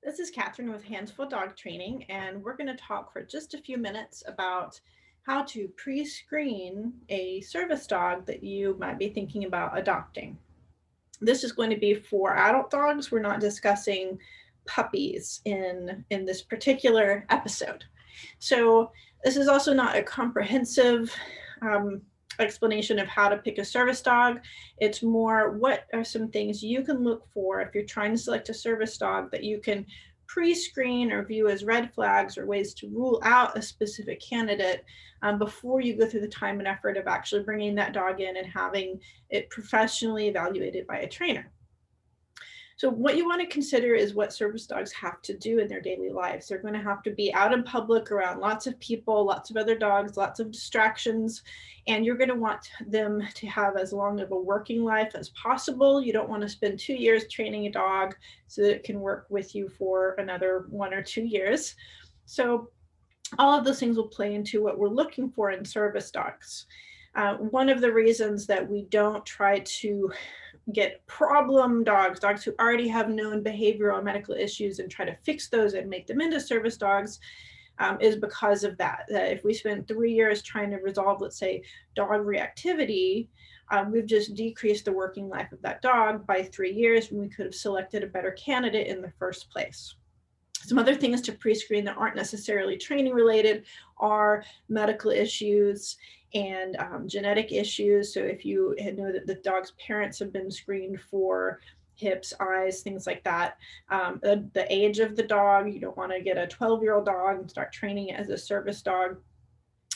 This is Catherine with Hands Full Dog Training, and we're going to talk for just a few minutes about how to pre-screen a service dog that you might be thinking about adopting. This is going to be for adult dogs. We're not discussing puppies in this particular episode. So this is also not a comprehensive um, explanation of how to pick a service dog. It's more what are some things you can look for if you're trying to select a service dog that you can pre-screen or view as red flags or ways to rule out a specific candidate before you go through the time and effort of actually bringing that dog in and having it professionally evaluated by a trainer. So what you want to consider is what service dogs have to do in their daily lives. They're going to have to be out in public around lots of people, lots of other dogs, lots of distractions, and you're going to want them to have as long of a working life as possible. You don't want to spend 2 years training a dog so that it can work with you for another 1 or 2 years. So all of those things will play into what we're looking for in service dogs. One of the reasons that we don't try to get problem dogs who already have known behavioral and medical issues and try to fix those and make them into service dogs is because of that. If we spend 3 years trying to resolve, let's say, dog reactivity, we've just decreased the working life of that dog by 3 years when we could have selected a better candidate in the first place. Some other things to pre-screen that aren't necessarily training related are medical issues and genetic issues. So if you know that the dog's parents have been screened for hips, eyes, things like that. The age of the dog, you don't want to get a 12-year-old dog and start training it as a service dog.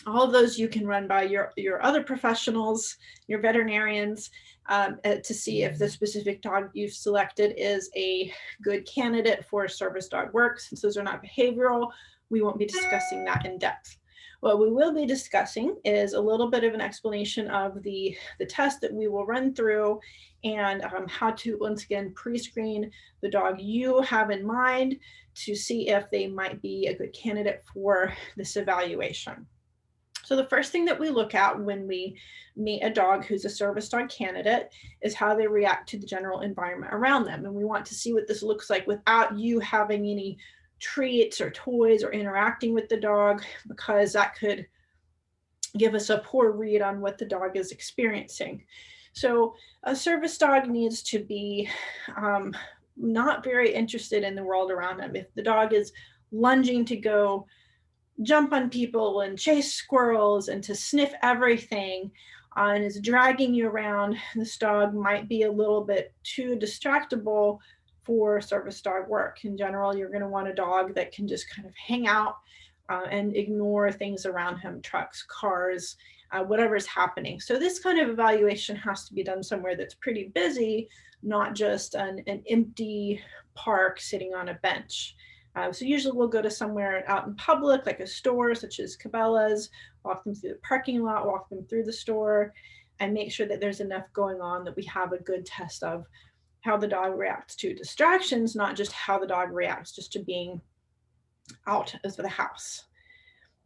All of those you can run by your other professionals, your veterinarians, to see if the specific dog you've selected is a good candidate for service dog work. Since those are not behavioral, we won't be discussing that in depth. What we will be discussing is a little bit of an explanation of the test that we will run through and how to, once again, pre-screen the dog you have in mind to see if they might be a good candidate for this evaluation. So the first thing that we look at when we meet a dog who's a service dog candidate is how they react to the general environment around them. And we want to see what this looks like without you having any treats or toys or interacting with the dog, because that could give us a poor read on what the dog is experiencing. So a service dog needs to be not very interested in the world around them. If the dog is lunging to go jump on people and chase squirrels and to sniff everything and is dragging you around, this dog might be a little bit too distractible for service dog work. In general, you're going to want a dog that can just kind of hang out and ignore things around him, trucks, cars, whatever's happening. So this kind of evaluation has to be done somewhere that's pretty busy, not just an empty park sitting on a bench. So usually we'll go to somewhere out in public, like a store, such as Cabela's, walk them through the parking lot, walk them through the store, and make sure that there's enough going on that we have a good test of how the dog reacts to distractions, not just how the dog reacts just to being out of the house.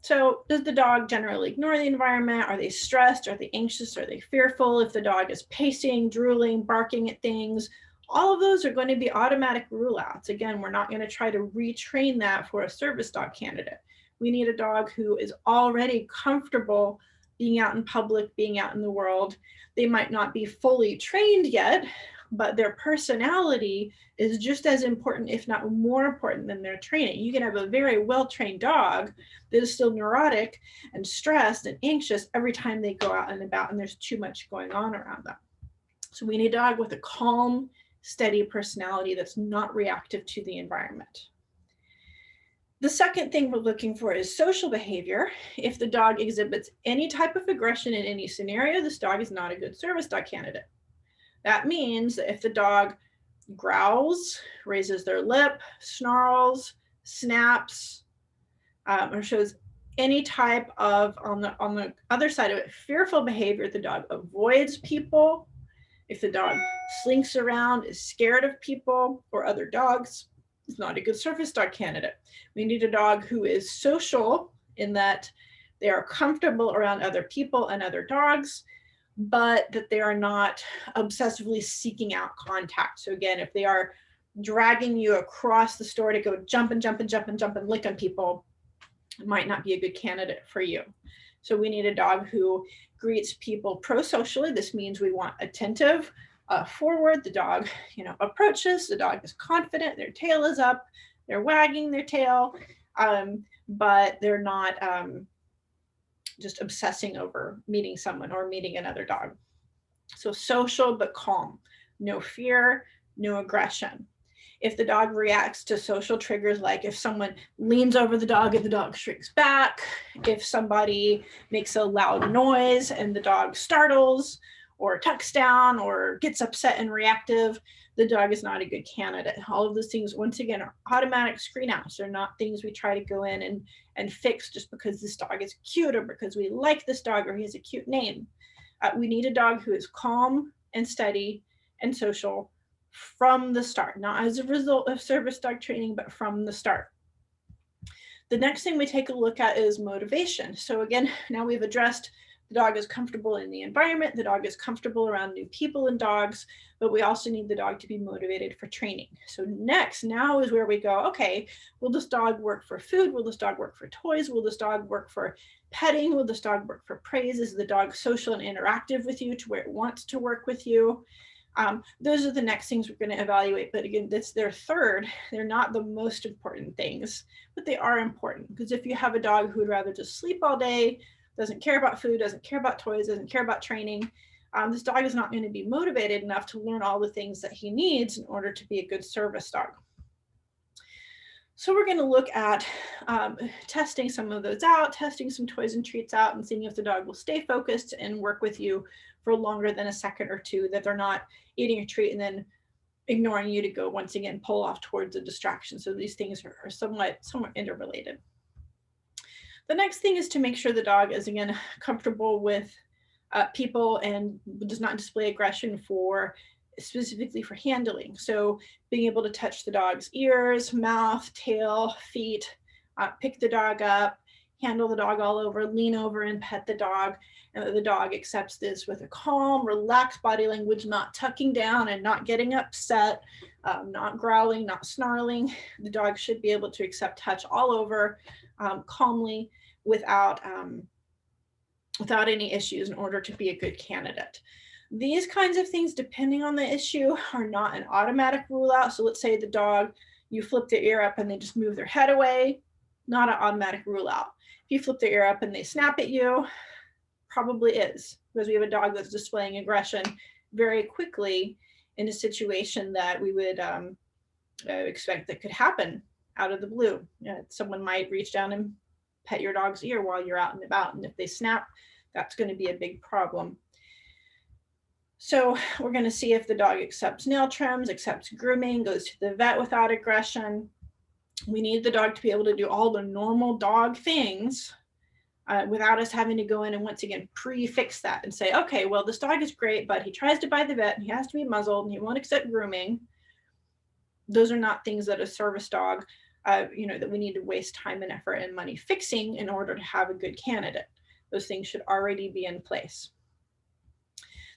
So does the dog generally ignore the environment? Are they stressed? Are they anxious? Are they fearful? If the dog is pacing, drooling, barking at things, all of those are going to be automatic rule outs. Again, we're not going to try to retrain that for a service dog candidate. We need a dog who is already comfortable being out in public, being out in the world. They might not be fully trained yet, but their personality is just as important, if not more important, than their training. You can have a very well-trained dog that is still neurotic and stressed and anxious every time they go out and about and there's too much going on around them. So we need a dog with a calm, steady personality that's not reactive to the environment. The second thing we're looking for is social behavior. If the dog exhibits any type of aggression in any scenario, this dog is not a good service dog candidate. That means that if the dog growls, raises their lip, snarls, snaps, or shows any type of, on the other side of it, fearful behavior, the dog avoids people, if the dog slinks around, is scared of people or other dogs, it's not a good service dog candidate. We need a dog who is social in that they are comfortable around other people and other dogs, but that they are not obsessively seeking out contact. So again, if they are dragging you across the store to go jump and jump and jump and jump and lick on people might not be a good candidate for you. So we need a dog who greets people pro-socially. This means we want attentive, forward. The dog, approaches. The dog is confident. Their tail is up. They're wagging their tail, but they're not just obsessing over meeting someone or meeting another dog. So social but calm. No fear, no aggression. If the dog reacts to social triggers, like if someone leans over the dog and the dog shrinks back, if somebody makes a loud noise and the dog startles or tucks down or gets upset and reactive, the dog is not a good candidate. All of those things, once again, are automatic screen outs. They're not things we try to go in and fix just because this dog is cute or because we like this dog or he has a cute name. We need a dog who is calm and steady and social from the start, not as a result of service dog training, but from the start. The next thing we take a look at is motivation. So again, now we've addressed the dog is comfortable in the environment, the dog is comfortable around new people and dogs, but we also need the dog to be motivated for training. So now is where we go, okay, will this dog work for food? Will this dog work for toys? Will this dog work for petting? Will this dog work for praise? Is the dog social and interactive with you to where it wants to work with you? Those are the next things we're going to evaluate. But again, that's their third. They're not the most important things, but they are important, because if you have a dog who would rather just sleep all day, doesn't care about food, doesn't care about toys, doesn't care about training, this dog is not going to be motivated enough to learn all the things that he needs in order to be a good service dog. So we're going to look at testing some of those out, testing some toys and treats out, and seeing if the dog will stay focused and work with you for longer than a second or two, that they're not eating a treat and then ignoring you to go once again pull off towards a distraction. So these things are somewhat interrelated. The next thing is to make sure the dog is, again, comfortable with people and does not display aggression specifically for handling. So being able to touch the dog's ears, mouth, tail, feet, pick the dog up, handle the dog all over, lean over and pet the dog, and that the dog accepts this with a calm, relaxed body language, not tucking down and not getting upset, not growling, not snarling. The dog should be able to accept touch all over calmly without any issues in order to be a good candidate. These kinds of things, depending on the issue, are not an automatic rule out. So let's say the dog, you flip their ear up and they just move their head away, not an automatic rule out. If you flip their ear up and they snap at you, probably is, because we have a dog that's displaying aggression very quickly in a situation that we would expect that could happen out of the blue. Someone might reach down and pet your dog's ear while you're out and about, and if they snap, that's going to be a big problem. So we're going to see if the dog accepts nail trims, accepts grooming, goes to the vet without aggression. We need the dog to be able to do all the normal dog things without us having to go in and once again pre-fix that and say, okay, well, this dog is great, but he tries to buy the vet and he has to be muzzled and he won't accept grooming. Those are not things that a service dog, that we need to waste time and effort and money fixing in order to have a good candidate. Those things should already be in place.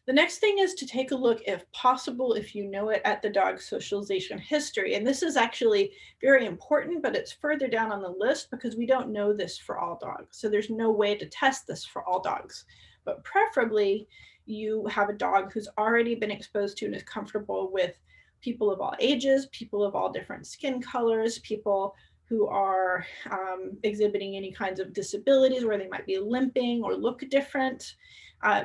The next thing is to take a look, if possible, if you know it, at the dog's socialization history. And this is actually very important, but it's further down on the list because we don't know this for all dogs. So there's no way to test this for all dogs. But preferably, you have a dog who's already been exposed to and is comfortable with people of all ages, people of all different skin colors, people who are exhibiting any kinds of disabilities where they might be limping or look different.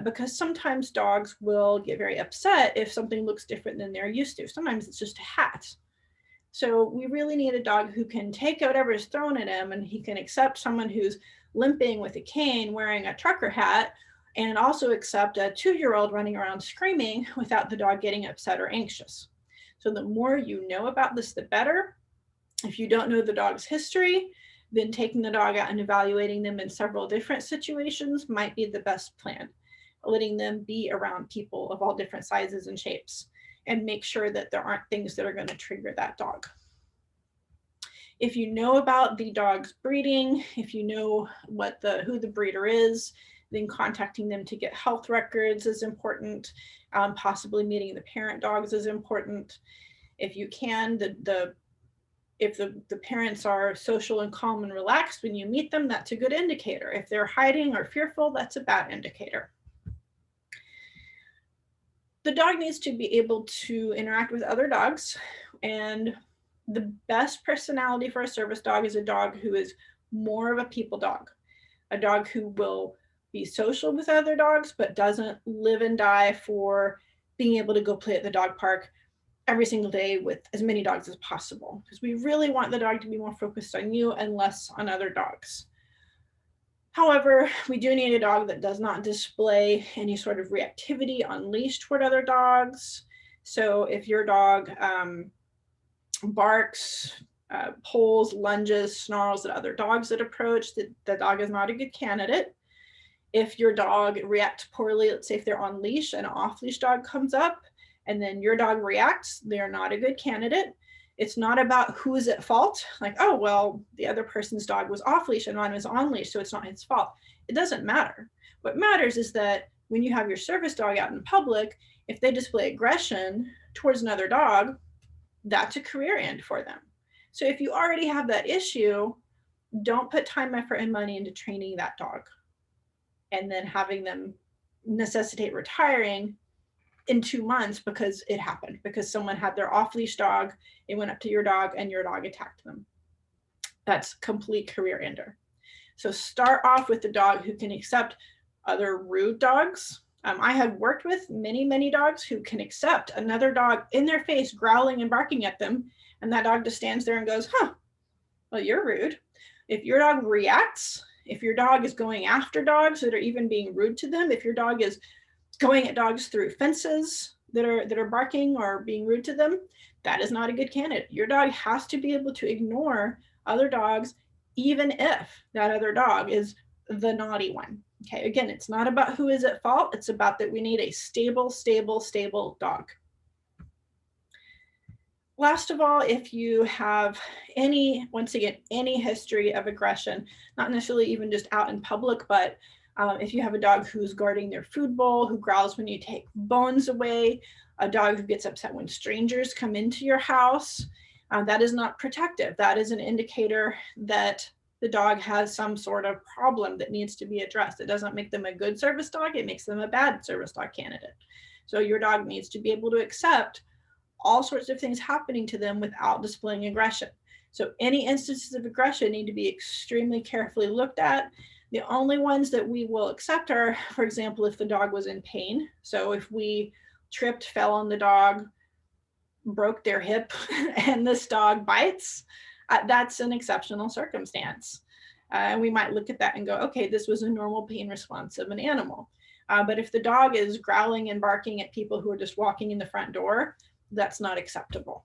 Because sometimes dogs will get very upset if something looks different than they're used to. Sometimes it's just a hat. So we really need a dog who can take whatever is thrown at him, and he can accept someone who's limping with a cane wearing a trucker hat, and also accept a 2-year-old running around screaming without the dog getting upset or anxious. So the more you know about this, the better. If you don't know the dog's history, then taking the dog out and evaluating them in several different situations might be the best plan. Letting them be around people of all different sizes and shapes, and make sure that there aren't things that are going to trigger that dog. If you know about the dog's breeding, if you know who the breeder is, then contacting them to get health records is important. Possibly meeting the parent dogs is important. If you can, if the parents are social and calm and relaxed when you meet them, that's a good indicator. If they're hiding or fearful, that's a bad indicator. The dog needs to be able to interact with other dogs, and the best personality for a service dog is a dog who is more of a people dog, a dog who will be social with other dogs, but doesn't live and die for being able to go play at the dog park every single day with as many dogs as possible, because we really want the dog to be more focused on you and less on other dogs. However, we do need a dog that does not display any sort of reactivity on leash toward other dogs. So if your dog barks, pulls, lunges, snarls at other dogs that approach, the dog is not a good candidate. If your dog reacts poorly, let's say if they're on leash and an off-leash dog comes up and then your dog reacts, they're not a good candidate. It's not about who is at fault. Like, oh, well, the other person's dog was off leash and mine was on leash, so it's not his fault. It doesn't matter. What matters is that when you have your service dog out in public, if they display aggression towards another dog, that's a career end for them. So if you already have that issue, don't put time, effort, and money into training that dog and then having them necessitate retiring in 2 months because it happened, because someone had their off-leash dog, it went up to your dog and your dog attacked them. That's complete career ender. So start off with the dog who can accept other rude dogs. I have worked with many dogs who can accept another dog in their face growling and barking at them, and that dog just stands there and goes, huh, well, you're rude. If your dog reacts, if your dog is going after dogs that are even being rude to them, if your dog is going at dogs through fences that are barking or being rude to them, that is not a good candidate. Your dog has to be able to ignore other dogs, even if that other dog is the naughty one. Okay, again, it's not about who is at fault. It's about that we need a stable dog. Last of all, if you have any history of aggression, not necessarily even just out in public, but if you have a dog who's guarding their food bowl, who growls when you take bones away, a dog who gets upset when strangers come into your house, that is not protective. That is an indicator that the dog has some sort of problem that needs to be addressed. It doesn't make them a good service dog, it makes them a bad service dog candidate. So your dog needs to be able to accept all sorts of things happening to them without displaying aggression. So any instances of aggression need to be extremely carefully looked at. The only ones that we will accept are, for example, if the dog was in pain. So if we tripped, fell on the dog, broke their hip, and this dog bites, that's an exceptional circumstance. We might look at that and go, okay, this was a normal pain response of an animal. But if the dog is growling and barking at people who are just walking in the front door, that's not acceptable.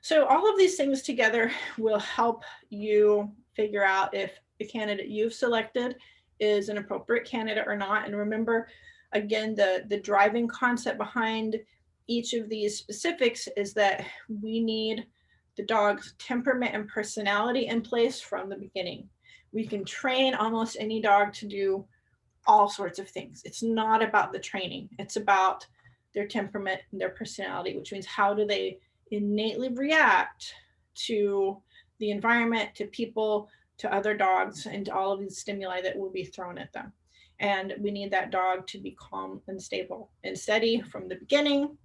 So all of these things together will help you figure out if the candidate you've selected is an appropriate candidate or not. And remember, again, the driving concept behind each of these specifics is that we need the dog's temperament and personality in place from the beginning. We can train almost any dog to do all sorts of things. It's not about the training. It's about their temperament and their personality, which means how do they innately react to the environment, to people, to other dogs, and to all of these stimuli that will be thrown at them. And we need that dog to be calm and stable and steady from the beginning,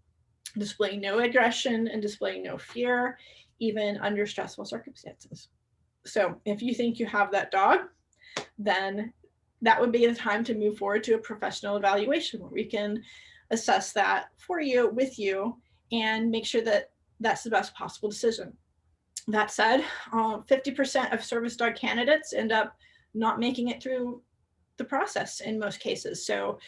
displaying no aggression and displaying no fear, even under stressful circumstances. So if you think you have that dog, then that would be the time to move forward to a professional evaluation where we can assess that for you, with you, and make sure that that's the best possible decision. That said, 50% of service dog candidates end up not making it through the process in most cases. So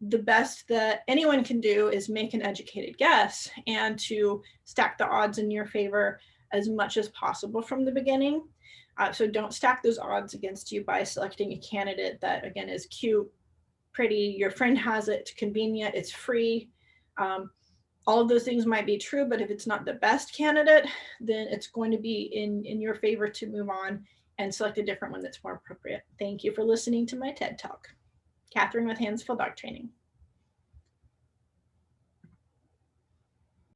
the best that anyone can do is make an educated guess and to stack the odds in your favor as much as possible from the beginning. So don't stack those odds against you by selecting a candidate that, again, is cute, pretty, your friend has it, it's convenient, it's free. All of those things might be true, but if it's not the best candidate, then it's going to be in your favor to move on and select a different one that's more appropriate. Thank you for listening to my TED Talk. Catherine with Hands Full Dog Training.